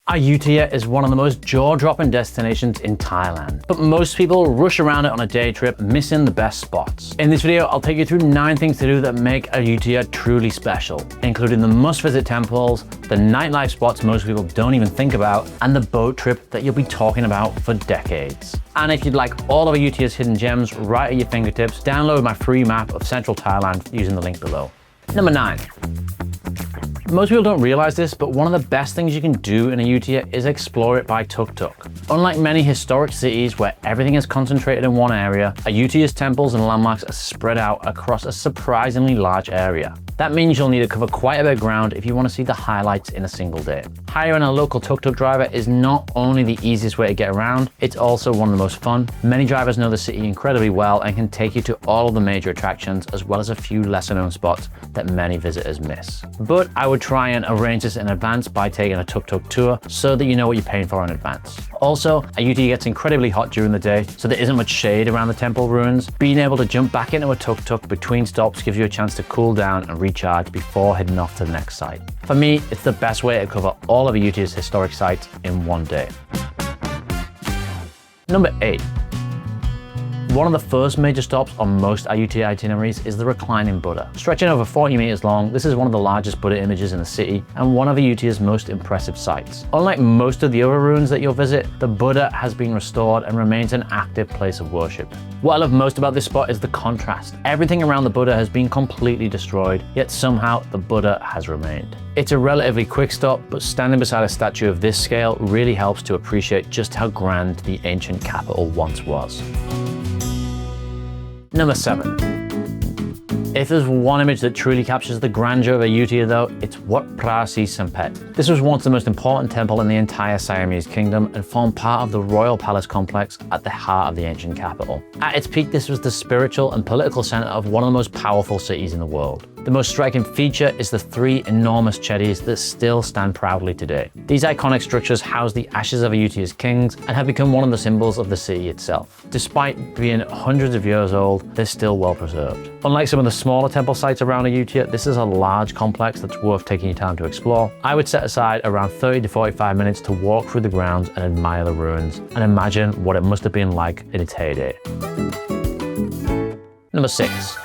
Ayutthaya is one of the most jaw-dropping destinations in Thailand, but most people rush around it on a day trip, missing the best spots. In this video, I'll take you through 9 things to do that make Ayutthaya truly special, including the must-visit temples, the nightlife spots most people don't even think about, and the boat trip that you'll be talking about for decades. And if you'd like all of Ayutthaya's hidden gems right at your fingertips, download my free map of central Thailand using the link below. Number 9. Most people don't realize this, but one of the best things you can do in Ayutthaya is explore it by tuk-tuk. Unlike many historic cities where everything is concentrated in one area, Ayutthaya's temples and landmarks are spread out across a surprisingly large area. That means you'll need to cover quite a bit of ground if you want to see the highlights in a single day. Hiring a local tuk-tuk driver is not only the easiest way to get around, it's also one of the most fun. Many drivers know the city incredibly well and can take you to all of the major attractions, as well as a few lesser known spots that many visitors miss. But I would try and arrange this in advance by taking a tuk-tuk tour so that you know what you're paying for in advance. Also, Ayutthaya gets incredibly hot during the day, so there isn't much shade around the temple ruins. Being able to jump back into a tuk-tuk between stops gives you a chance to cool down and recharge before heading off to the next site. For me, it's the best way to cover all of Ayutthaya's historic sites in one day. Number 8. One of the first major stops on most Ayutthaya itineraries is the reclining Buddha. Stretching over 40 meters long, this is one of the largest Buddha images in the city and one of Ayutthaya's most impressive sites. Unlike most of the other ruins that you'll visit, the Buddha has been restored and remains an active place of worship. What I love most about this spot is the contrast. Everything around the Buddha has been completely destroyed, yet somehow the Buddha has remained. It's a relatively quick stop, but standing beside a statue of this scale really helps to appreciate just how grand the ancient capital once was. Number 7. If there's one image that truly captures the grandeur of Ayutthaya though, it's Wat Phra Samphet. This was once the most important temple in the entire Siamese kingdom and formed part of the royal palace complex at the heart of the ancient capital. At its peak, this was the spiritual and political center of one of the most powerful cities in the world. The most striking feature is the 3 enormous chedis that still stand proudly today. These iconic structures house the ashes of Ayutthaya's kings and have become one of the symbols of the city itself. Despite being hundreds of years old, they're still well preserved. Unlike some of the smaller temple sites around Ayutthaya, this is a large complex that's worth taking your time to explore. I would set aside around 30 to 45 minutes to walk through the grounds and admire the ruins and imagine what it must have been like in its heyday. Number 6.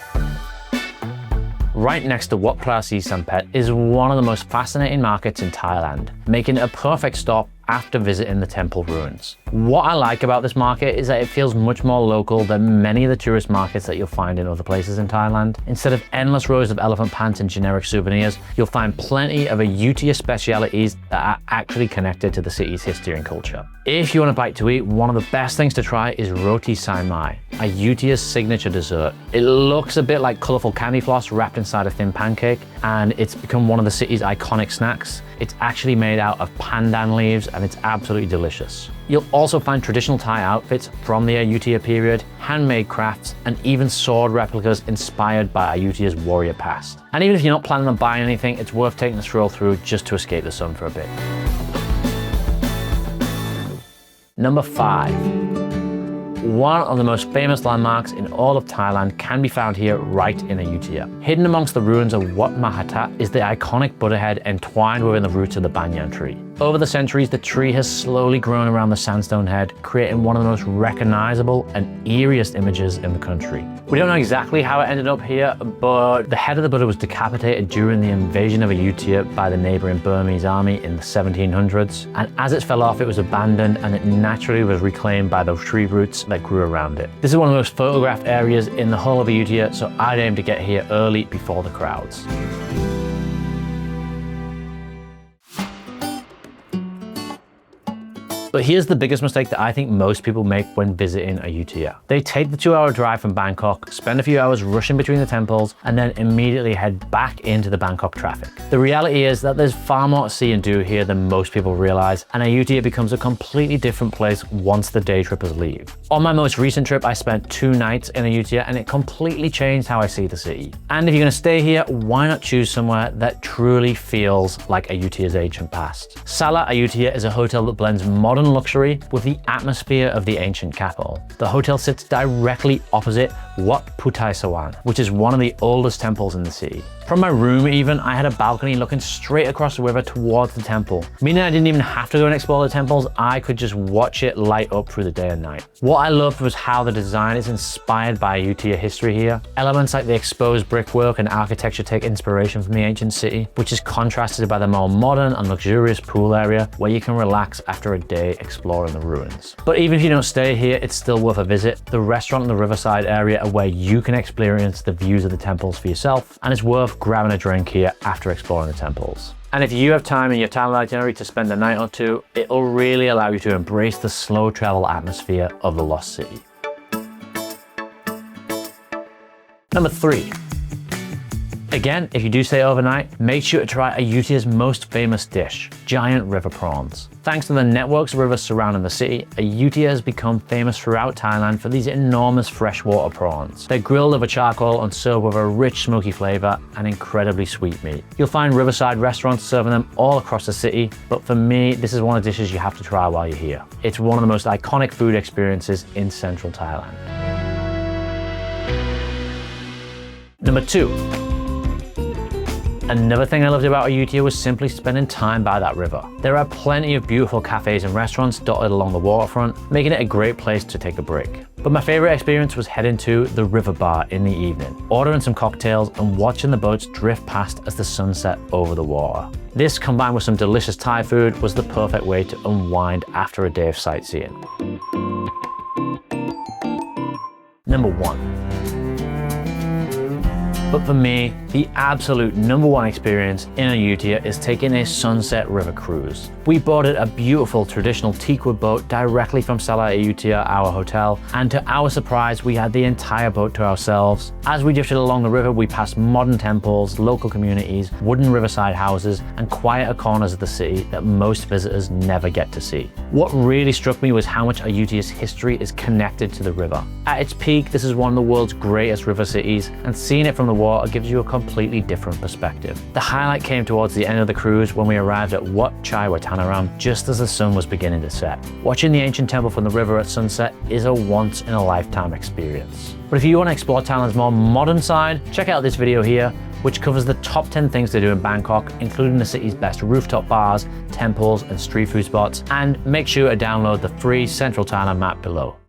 Right next to Wat Phra Samphet is one of the most fascinating markets in Thailand, making it a perfect stop after visiting the temple ruins. What I like about this market is that it feels much more local than many of the tourist markets that you'll find in other places in Thailand. Instead of endless rows of elephant pants and generic souvenirs, you'll find plenty of Ayutthaya specialities that are actually connected to the city's history and culture. If you want a bite to eat, one of the best things to try is roti sai mai, Ayutthaya's signature dessert. It looks a bit like colourful candy floss wrapped inside a thin pancake, and it's become one of the city's iconic snacks. It's actually made out of pandan leaves and it's absolutely delicious. You'll also find traditional Thai outfits from the Ayutthaya period, handmade crafts, and even sword replicas inspired by Ayutthaya's warrior past. And even if you're not planning on buying anything, it's worth taking a stroll through just to escape the sun for a bit. Number 5. One of the most famous landmarks in all of Thailand can be found here right in Ayutthaya. Hidden amongst the ruins of Wat Mahathat is the iconic Buddha head entwined within the roots of the banyan tree. Over the centuries, the tree has slowly grown around the sandstone head, creating one of the most recognizable and eeriest images in the country. We don't know exactly how it ended up here, but the head of the Buddha was decapitated during the invasion of Ayutthaya by the neighboring Burmese army in the 1700s. And as it fell off, it was abandoned and it naturally was reclaimed by the tree roots that grew around it. This is one of the most photographed areas in the whole of Ayutthaya, so I'd aim to get here early before the crowds. But here's the biggest mistake that I think most people make when visiting Ayutthaya. They take the 2-hour drive from Bangkok, spend a few hours rushing between the temples, and then immediately head back into the Bangkok traffic. The reality is that there's far more to see and do here than most people realize, and Ayutthaya becomes a completely different place once the day trippers leave. On my most recent trip, I spent 2 nights in Ayutthaya, and it completely changed how I see the city. And if you're gonna stay here, why not choose somewhere that truly feels like Ayutthaya's ancient past? Sala Ayutthaya is a hotel that blends modern modern luxury with the atmosphere of the ancient capital. The hotel sits directly opposite Wat Putai Sawan, which is one of the oldest temples in the city. From my room even, I had a balcony looking straight across the river towards the temple, meaning I didn't even have to go and explore the temples, I could just watch it light up through the day and night. What I loved was how the design is inspired by Ayutthaya history here. Elements like the exposed brickwork and architecture take inspiration from the ancient city, which is contrasted by the more modern and luxurious pool area where you can relax after a day exploring the ruins. But even if you don't stay here, it's still worth a visit. The restaurant and the riverside area are where you can experience the views of the temples for yourself, and it's worth grabbing a drink here after exploring the temples. And if you have time in your Thailand itinerary to spend a night or two, it'll really allow you to embrace the slow travel atmosphere of the lost city. Number 3. Again, if you do stay overnight, make sure to try Ayutthaya's most famous dish, giant river prawns. Thanks to the networks of rivers surrounding the city, Ayutthaya has become famous throughout Thailand for these enormous freshwater prawns. They're grilled over charcoal and served with a rich smoky flavor and incredibly sweet meat. You'll find riverside restaurants serving them all across the city, but for me, this is one of the dishes you have to try while you're here. It's one of the most iconic food experiences in central Thailand. Number 2. Another thing I loved about Ayutthaya was simply spending time by that river. There are plenty of beautiful cafes and restaurants dotted along the waterfront, making it a great place to take a break. But my favorite experience was heading to the river bar in the evening, ordering some cocktails and watching the boats drift past as the sun set over the water. This, combined with some delicious Thai food, was the perfect way to unwind after a day of sightseeing. Number 1. But for me, the absolute number 1 experience in Ayutthaya is taking a sunset river cruise. We boarded a beautiful traditional teakwood boat directly from Sala Ayutthaya, our hotel, and to our surprise, we had the entire boat to ourselves. As we drifted along the river, we passed modern temples, local communities, wooden riverside houses, and quieter corners of the city that most visitors never get to see. What really struck me was how much Ayutthaya's history is connected to the river. At its peak, this is one of the world's greatest river cities, and seeing it from the water gives you a completely different perspective. The highlight came towards the end of the cruise when we arrived at Wat Chai Watanaram just as the sun was beginning to set. Watching the ancient temple from the river at sunset is a once-in-a-lifetime experience. But if you want to explore Thailand's more modern side, check out this video here, which covers the top 10 things to do in Bangkok, including the city's best rooftop bars, temples, and street food spots, and make sure to download the free Central Thailand map below.